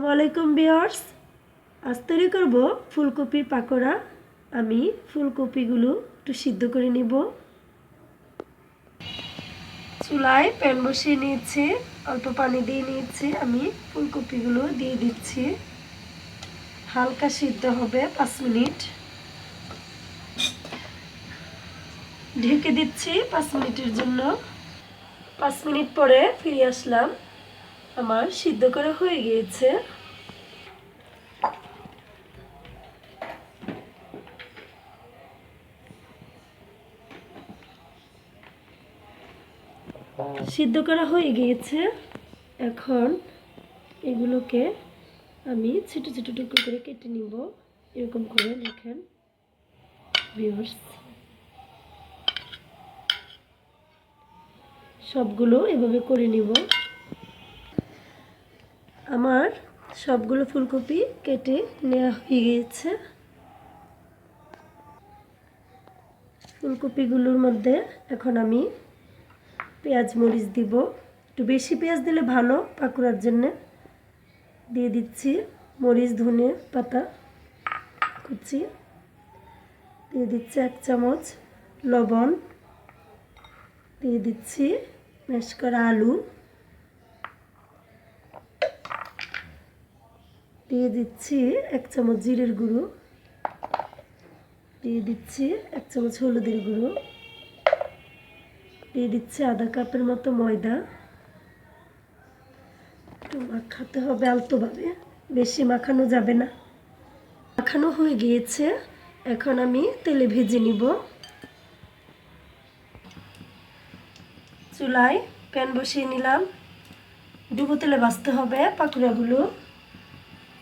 ওয়ালাইকুম ভিউয়ার্স, আজ তৈরি করব ফুলকপির পাকোড়া। আমি ফুলকপিগুলো একটু সিদ্ধ করে নিব। চুলায় প্যান বসিয়ে নিয়েছি, অল্প পানি দিয়ে নিয়েছি। আমি ফুলকপিগুলো দিয়ে দিচ্ছি, হালকা সিদ্ধ হবে 5 মিনিট। ঢেকে দিচ্ছি 5 মিনিটের জন্য। 5 মিনিট পরে ফিরে আসলাম, আমার সিদ্ধ করা হয়ে গিয়েছে। সিদ্ধ করা হয়ে গিয়েছে। এখন এগুলোকে আমি ছোট ছোট টুকরো করে কেটে নিব। এরকম করে দেখেন ভিউয়ার্স, সবগুলো এভাবে করে নিব। আমার সবগুলো ফুলকপি কেটে নেওয়া হয়ে গিয়েছে। ফুলকপিগুলোর মধ্যে এখন আমি পেঁয়াজ মরিচ দিব। একটু বেশি পেঁয়াজ দিলে ভালো পাকোড়ার জন্য। দিয়ে দিচ্ছি মরিচ ধনে পাতা কুচি, দিয়ে দিচ্ছি 1 চামচ লবণ, দিয়ে দিচ্ছি ম্যাশ করা আলু, দিয়ে দিচ্ছি 1 চামচ জিরের গুঁড়ো, দিয়ে দিচ্ছি 1 চামচ হলুদের গুঁড়ো, দিয়ে দিচ্ছি আধা কাপের মতো ময়দা। একটু মাখাতে হবে আলতোভাবে, বেশি মাখানো যাবে না। মাখানো হয়ে গিয়েছে, এখন আমি তেলে ভেজে নিব। চুলায় প্যান বসিয়ে নিলাম, ডুবো তেলে ভাজতে হবে পাকোড়াগুলো।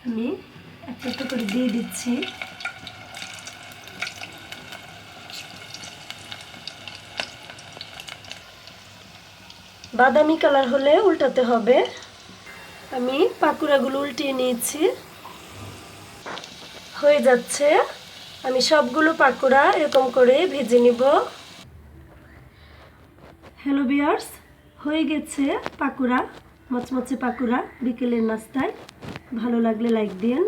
আমি একটা একটা করে দিয়ে দিচ্ছি। বাদামি কালার হলে উল্টাতে হবে। আমি পাকোড়াগুলো উল্টিয়ে নিয়েছি, হয়ে যাচ্ছে। আমি সবগুলো পাকোড়া এরকম করে ভেজে নিব। হ্যালো ভিউয়ার্স, হয়ে গেছে পাকোড়া, মচমচে পাকোড়া বিকেলের নাস্তায়। ভালো লাগলে লাইক দিন।